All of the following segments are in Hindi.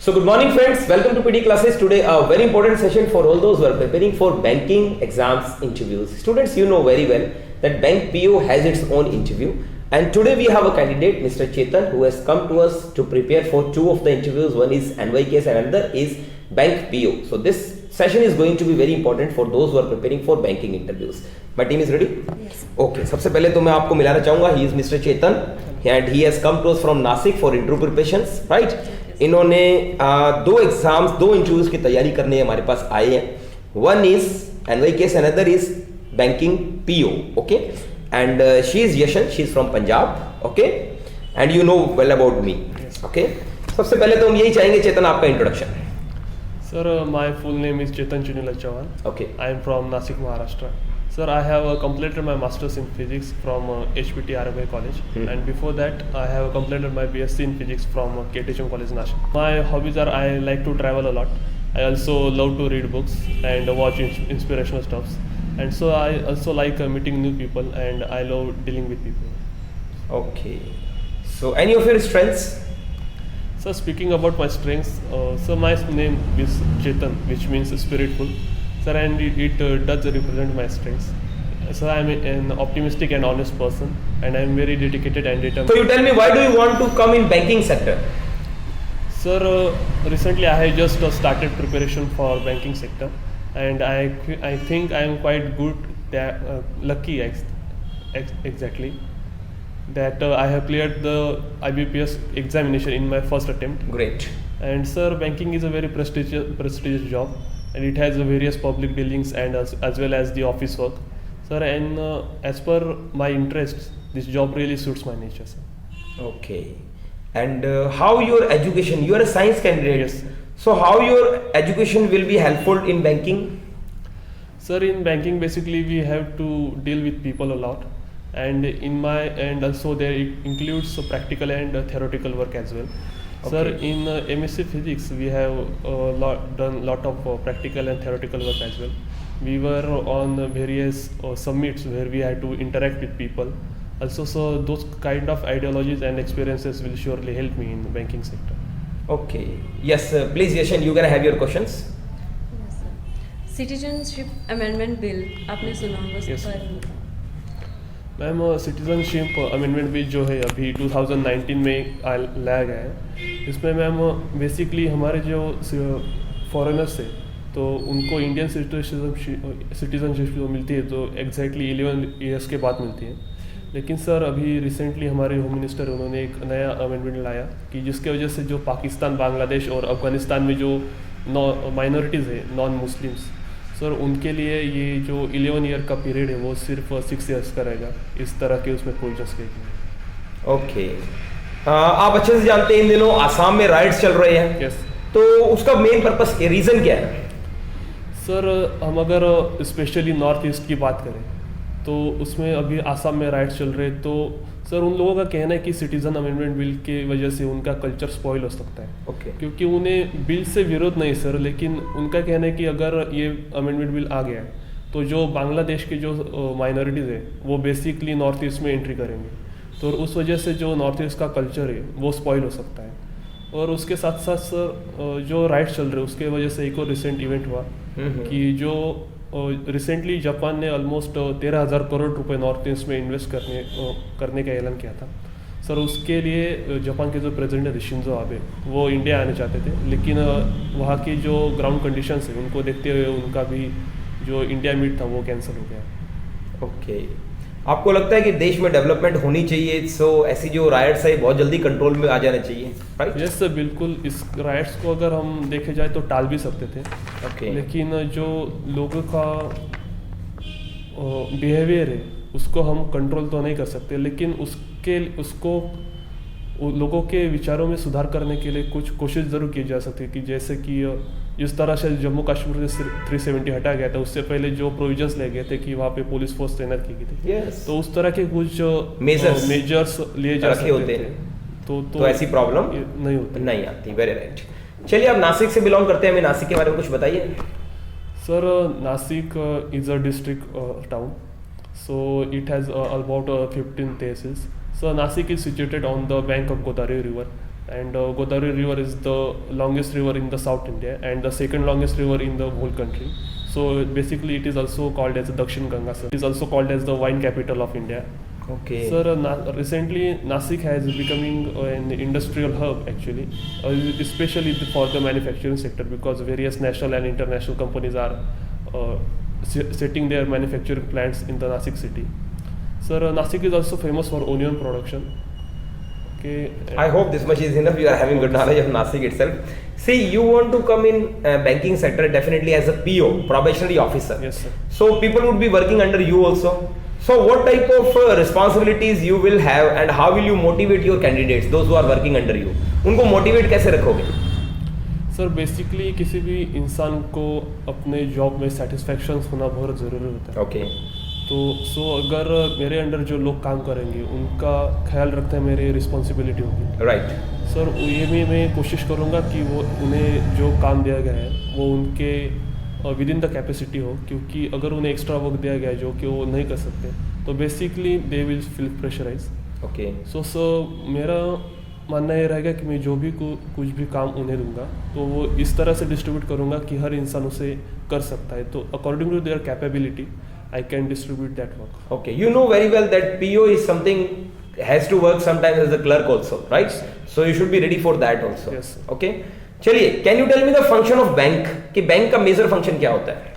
So good morning friends, welcome to PD classes. Today a very important session for all those who are preparing for banking exams interviews. Students, you know very well that Bank PO has its own interview, and today we have a candidate, Mr. Chetan, who has come to us to prepare for two of the interviews. One is NYKS and another is Bank PO. So this session is going to be very important for those who are preparing for banking interviews. My team is ready? Yes. Okay. सबसे पहले तो मैं आपको मिलाना चाहूँगा. He is Mr. Chetan and he has come to us from Nasik for interview preparations, right? इन्होंने दो एग्जाम्स, दो इंटरव्यूज की तैयारी करने हमारे पास आए हैं. One is NYKS and another is banking PO. Okay, and she is Yashan. She is from Punjab. Okay, and you know well about me. Okay, सबसे पहले तो हम यही चाहेंगे चेतन आपका introduction. Sir, my full name is Chetan Chunila Chavan. Okay. I am from Nasik, Maharashtra. Sir, I have completed my Masters in Physics from HPT RMI College, and before that, I have completed my BSc in Physics from KTHM College, Nashik. My hobbies are I like to travel a lot. I also love to read books and watch inspirational stuffs, and so I also like meeting new people, and I love dealing with people. Okay. So any of your strengths? So speaking about my strengths, so my name is Chetan, which means spiritful. Sir, and it does represent my strengths. So I am an optimistic and honest person, and I am very dedicated and determined. So you tell me, why do you want to come in banking sector? Sir, recently I have just started preparation for banking sector, and I think I am quite good, lucky exactly, that I have cleared the IBPS examination in my first attempt. Great. And sir, banking is a very prestigious job, and it has various public dealings and as well as the office work. Sir, and as per my interests, this job really suits my nature, sir. Okay. And how your education? You are a science candidate. Yes. So how your education will be helpful in banking? Sir, in banking basically we have to deal with people a lot, and also there it includes practical and theoretical work as well. Okay. Sir, in MSc Physics we have done lot of practical and theoretical work as well. We were on various summits where we had to interact with people. Also, so those kind of ideologies and experiences will surely help me in the banking sector. Okay. Yes, please Yashan, you can have your questions. Yes, sir. Citizenship Amendment Bill आपने सुना होगा Yes, इसके sir. बारे में? मैम, सिटीजनशिप अमेंडमेंट बिल जो है अभी 2019 में लाया गया है. इसमें मैम बेसिकली हमारे जो फॉरेनर्स है तो उनको इंडियन सिटीजनशिप जो मिलती है तो एग्जैक्टली 11 ईयर्स के बाद मिलती है. लेकिन सर अभी रिसेंटली हमारे होम मिनिस्टर उन्होंने एक नया अमेंडमेंट लाया कि जिसके वजह से जो पाकिस्तान, बांग्लादेश और अफ़गानिस्तान में जो माइनॉरिटीज़ है, नॉन मुस्लिम्स, सर उनके लिए ये जो 11 ईयर का पीरियड है वो सिर्फ 6 ईयर्स का रहेगा. इस तरह के उसमें प्रोविजंस किए गए. ओके. आप अच्छे से जानते हैं इन दिनों आसाम में राइट्स चल रहे हैं. यस. तो उसका मेन पर्पस, रीजन क्या है? सर, हम अगर स्पेशली नॉर्थ ईस्ट की बात करें तो उसमें अभी आसाम में राइट्स चल रहे हैं. तो सर उन लोगों का कहना है कि सिटीज़न अमेंडमेंट बिल की वजह से उनका कल्चर स्पॉइल हो सकता है. ओके. क्योंकि उन्हें बिल से विरोध नहीं सर, लेकिन उनका कहना है कि अगर ये अमेंडमेंट बिल आ गया है तो जो बांग्लादेश के जो माइनॉरिटीज़ है वो बेसिकली नॉर्थ ईस्ट में एंट्री करेंगे, तो उस वजह से जो नॉर्थ ईस्ट का कल्चर है वो स्पॉइल हो सकता है. और उसके साथ साथ सर जो राइट्स चल रहे हैं उसके वजह से एक और रिसेंट इवेंट हुआ कि जो रिसेंटली जापान ने ऑलमोस्ट 13,000 करोड़ रुपए नॉर्थ ईस्ट में इन्वेस्ट करने का ऐलान किया था. सर उसके लिए जापान के जो प्रेसिडेंट है शिंजो आबे वो इंडिया आने चाहते थे, लेकिन वहाँ की जो ग्राउंड कंडीशंस है उनको देखते हुए उनका भी जो इंडिया मीट था वो कैंसिल हो गया. ओके. आपको लगता है कि देश में डेवलपमेंट होनी चाहिए, सो ऐसी जो राइट्स है बहुत जल्दी कंट्रोल में आ जाना चाहिए, राइट? यस सर, बिल्कुल. इस राइट्स को अगर हम देखे जाए तो टाल भी सकते थे. ओके. लेकिन जो लोगों का बिहेवियर है उसको हम कंट्रोल तो नहीं कर सकते, लेकिन उसको लोगों के विचारों में सुधार करने के लिए कुछ कोशिश ज़रूर की जा सकती है. कि जैसे कि जिस तरह से जम्मू कश्मीर से 370 हटा गया था, उससे पहले जो प्रोविजंस ले गए थे कि वहाँ पे पुलिस फोर्स तैनात की गई थी. Yes. तो उस तरह के कुछ मेजर्स लिए जा सकते होते थे. हैं तो ऐसी प्रॉब्लम नहीं होती. नहीं आती. Very right. चलिए, आप नासिक से बिलोंग करते हैं, हमें नासिक के बारे में कुछ बताइए. Sir, Nashik is a district town, so it has about 15 tehsils. So Nasik is situated on the bank of Godavari river, and Godavari River is the longest river in the South India and the second longest river in the whole country. So basically it is also called as the Dakshin Ganga, sir. It is also called as the wine capital of India. Okay. Sir, recently Nasik has becoming an industrial hub actually, especially for the manufacturing sector, because various national and international companies are setting their manufacturing plants in the Nasik city. Sir, Nasik is also famous for onion production. Okay. I hope this much is enough. You are having good knowledge of Nasik itself. See, you want to come in banking sector definitely as a PO, probationary officer. Yes, sir. So people would be working under you also. So what type of responsibilities you will have and how will you motivate your candidates, those who are working under you? उनको motivate कैसे रखोगे? सर बेसिकली किसी भी इंसान को अपने जॉब में सेटिस्फेक्शन होना बहुत ज़रूरी होता है. Okay. तो अगर मेरे अंडर जो लोग काम करेंगे उनका ख्याल रखना मेरी रिस्पॉन्सिबिलिटी होगी. Right. सर ये भी मैं कोशिश करूँगा कि वो उन्हें जो काम दिया गया है वो उनके विद इन द कैपेसिटी हो, क्योंकि अगर उन्हें एक्स्ट्रा वर्क दिया गया है जो कि वो नहीं कर सकते तो basically they will feel pressurize. Okay. So मेरा मानना ये रहेगा कि मैं जो भी कुछ भी काम उन्हें दूंगा तो वो इस तरह से डिस्ट्रीब्यूट करूँगा कि हर इंसान उसे कर सकता है. तो according to their capability I can distribute that work. Okay. You know very well that PO is something has to work sometimes as a clerk also, right? Yes, So you should be ready for that also. Yes, sir. Okay. चलिए, can you tell me the function of bank? कि बैंक का मेजर फंक्शन क्या होता है?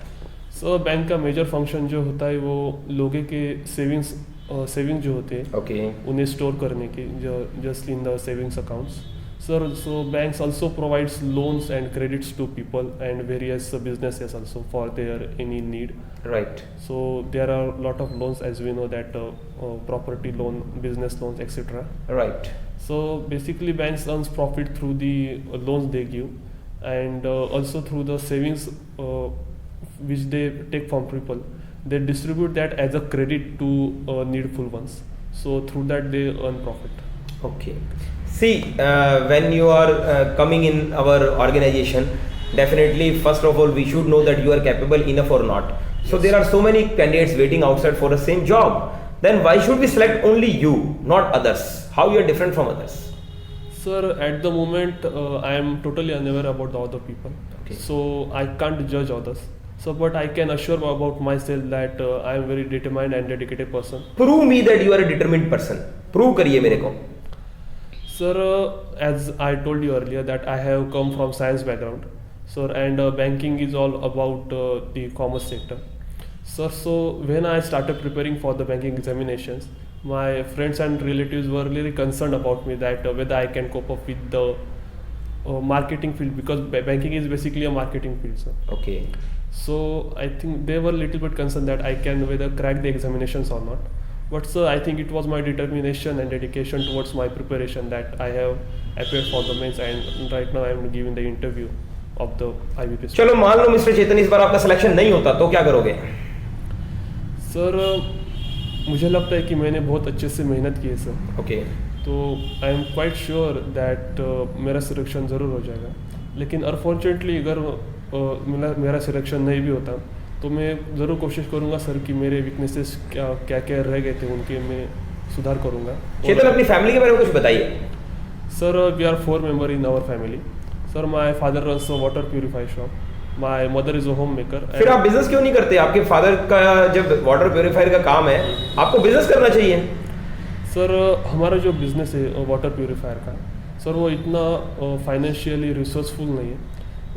सो बैंक का मेजर फंक्शन जो होता है वो लोगों के सेविंग जो होते हैं Okay. उन्हें स्टोर करने की, जो just in the savings accounts. Sir so banks also provides loans and credits to people and various businesses also for their any need. Right. So there are a lot of loans, as we know that property loan, business loans, etc. Right. So basically banks earns profit through the loans they give, and also through the savings which they take from people. They distribute that as a credit to needful ones. So through that they earn profit. Okay. See, when you are coming in our organization, definitely first of all we should know that you are capable enough or not. So there are so many candidates waiting outside for the same job. Then why should we select only you, not others? How you are different from others? Sir, at the moment I am totally unaware about the other people. Okay. So I can't judge others. So but I can assure about myself that I am very determined and dedicated person. Prove me that you are a determined person. Prove करिए मेरे को. Sir, as I told you earlier that I have come from science background. Sir, and banking is all about the commerce sector. Sir, so when I started preparing for the banking examinations, my friends and relatives were really concerned about me that whether I can cope up with the marketing field, because banking is basically a marketing field, sir. Okay. So I think they were a little bit concerned that I can whether crack the examinations or not. But sir, I think it was my determination and dedication towards my preparation that I have appeared for the mains, and right now I am giving the interview of the IBPS. चलो मान लो मिस्टर चेतन इस बार आपका सिलेक्शन नहीं होता तो क्या करोगे? सर मुझे लगता है कि मैंने बहुत अच्छे से मेहनत की है सर. Okay. तो I am quite sure that मेरा सिलेक्शन ज़रूर हो जाएगा. लेकिन अनफॉर्चुनेटली अगर मेरा सिलेक्शन नहीं भी होता तो मैं ज़रूर कोशिश करूँगा सर कि मेरे वीकनेसेस क्या क्या रह गए थे उनके मैं सुधार करूँगा. चेतन अपनी फैमिली के बारे में कुछ बताइए. Sir we are 4 members in our family. Sir, my father runs a water purifier shop. My mother is a homemaker. फिर आप बिजनेस क्यों नहीं करते? आपके फादर का जब वाटर प्योरीफायर का काम है आपको बिजनेस करना चाहिए. सर हमारा जो बिजनेस है वाटर प्योरीफायर का, सर वो इतना फाइनेंशियली रिसोर्सफुल नहीं है.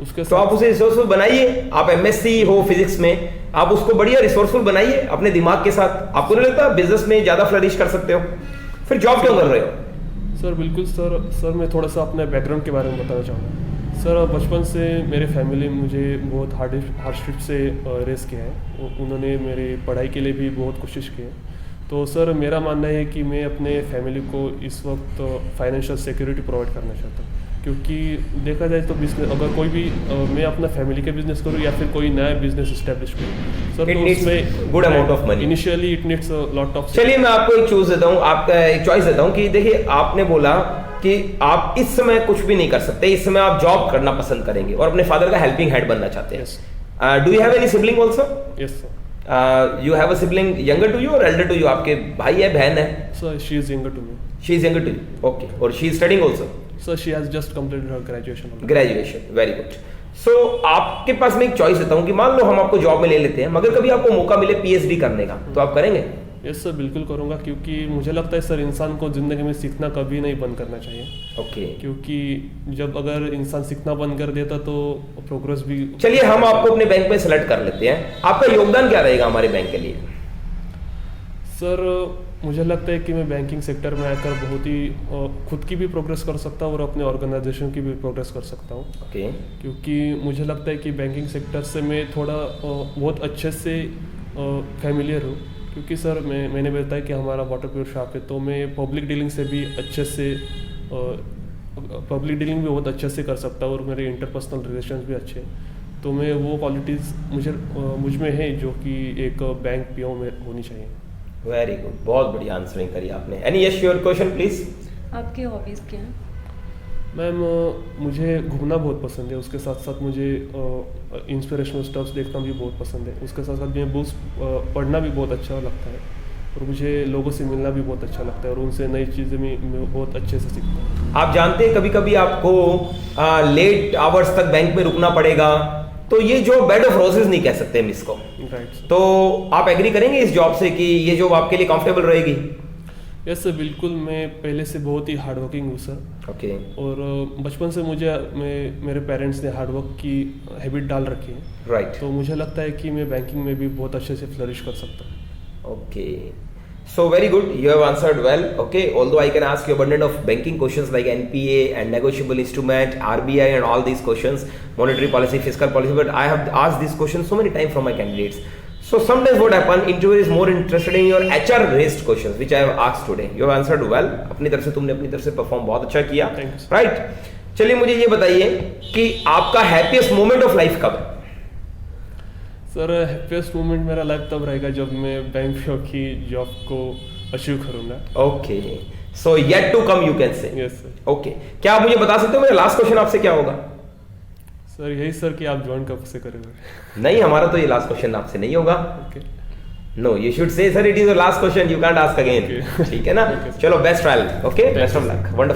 उसके तो आप उसे रिसोर्सफुल बनाइए. आप एमएससी हो फिजिक्स में, आप उसको बढ़िया रिसोर्सफुल बनाइए अपने दिमाग के साथ. आपको नहीं लगता बिजनेस में ज़्यादा फ्लरिश कर सकते हो? फिर जॉब क्यों कर रहे हो? सर बिल्कुल सर मैं थोड़ा सा अपने बैकग्राउंड के बारे में बताना चाहूँगा. सर बचपन से मेरे फैमिली मुझे बहुत हार्डशिप से रेस किया है. उन्होंने मेरी पढ़ाई के लिए भी बहुत कोशिश की है. तो सर मेरा मानना है कि मैं अपने फैमिली को इस वक्त फाइनेंशियल सिक्योरिटी प्रोवाइड करना चाहता हूँ, क्योंकि देखा जाए तो बिजनेस अगर कोई भी मैं अपना फैमिली का बिजनेस करूँ या फिर कोई नया बिजनेस इस्टेब्लिश करूँ सर, तो उसमें good amount of money initially it needs a lot of. चलिए मैं आपको एक चूज देता हूँ, आपका एक चॉइस देता हूँ कि देखिए आपने बोला कि आप इस समय कुछ भी नहीं कर सकते, इस समय आप जॉब करना पसंद करेंगे और अपने फादर का हेल्पिंग हैंड बनना चाहते हैं. Do you have any sibling also? Yes sir. You have a sibling younger to you or elder to you? आपके भाई है बहन है? Sir she is younger to me. She is younger to you. Okay. और she is studying also? Sir she has just completed her graduation. Graduation, very good. So आपके पास मैं एक चॉइस देता हूँ कि मान लो हम आपको जॉब में ले लेते हैं, मगर कभी आपको मौका मिले पीएचडी करने का, तो आप करेंगे? यस सर, बिल्कुल करूँगा, क्योंकि मुझे लगता है सर इंसान को ज़िंदगी में सीखना कभी नहीं बंद करना चाहिए। ओके। क्योंकि जब अगर इंसान सीखना बंद कर देता तो प्रोग्रेस भी। चलिए हम आपको अपने बैंक में सेलेक्ट कर लेते हैं, आपका योगदान क्या रहेगा हमारे बैंक के लिए? सर मुझे लगता है कि मैं बैंकिंग सेक्टर में आकर बहुत ही खुद की भी प्रोग्रेस कर सकता हूँ और अपने ऑर्गेनाइजेशन की भी प्रोग्रेस कर सकता हूँ। ओके। क्योंकि मुझे लगता है कि बैंकिंग सेक्टर से मैं थोड़ा बहुत अच्छे से फैमिलियर हूँ। क्योंकि सर मैंने बताया कि हमारा वाटर प्योर शॉप है, तो मैं पब्लिक डीलिंग से भी अच्छे से पब्लिक डीलिंग भी बहुत अच्छे से कर सकता हूँ और मेरे इंटरपर्सनल रिलेशंस भी अच्छे हैं। तो मैं वो क्वालिटीज़ मुझ में है जो कि एक बैंक पीओ में होनी चाहिए। वेरी गुड, बहुत बढ़िया आंसरिंग करी आपने। Any yes your question please. आपकी हॉबीज़ क्या हैं? मैम मुझे घूमना बहुत पसंद है, उसके साथ साथ मुझे इंस्पिरेशनल स्टफ्स देखना भी बहुत पसंद है, उसके साथ साथ मुझे बुक्स पढ़ना भी बहुत अच्छा लगता है और मुझे लोगों से मिलना भी बहुत अच्छा लगता है और उनसे नई चीज़ें मैं बहुत अच्छे से सीखता हूँ। आप जानते हैं कभी कभी आपको लेट आवर्स तक बैंक में रुकना पड़ेगा, तो ये जो बेड ऑफ रोजेस नहीं कह सकते हम इसको, राइट। तो आप एग्री करेंगे इस जॉब से कि ये जॉब आपके लिए कंफर्टेबल रहेगी? यस सर, बिल्कुल। मैं पहले से बहुत ही हार्ड वर्किंग हूँ सर। ओके। और बचपन से मेरे पेरेंट्स ने हार्ड वर्क की हैबिट डाल रखी है, राइट। तो मुझे लगता है कि मैं बैंकिंग में भी बहुत अच्छे से फ्लरिश कर सकता हूँ। Okay, so very good, you have answered well. Okay, although I can ask you abundant of banking questions like NPA and negotiable instrument, RBI and all these questions, monetary policy, fiscal policy, but I have asked these questions so many times from my candidates. So sometimes what happen, interviewer is more interested in your HR based questions which I have asked today. You have answered well. अपनी तरफ से तुमने अपनी तरफ से परफॉर्म बहुत अच्छा किया, राइट? चलिए मुझे ये बताइए कि आपका हैप्पीएस्ट मोमेंट ऑफ लाइफ कब है? सर हैप्पीएस्ट मोमेंट मेरा लाइफ तब रहेगा जब मैं बैंक पीओ की जॉब को अचीव करूंगा। Okay, so yet to come you can say. Yes sir. Okay, क्या आप मुझे बता सकते हो मेरा लास्ट क्वेश्चन आपसे क्या होगा? सर यही सर कि आप ज्वाइन कब से करेंगे? नहीं, हमारा तो ये लास्ट क्वेश्चन आपसे नहीं होगा। Okay. No, you should say sir it is the last question, you can't ask again. ठीक है ना? चलो best trial. Okay, best of luck, wonderful.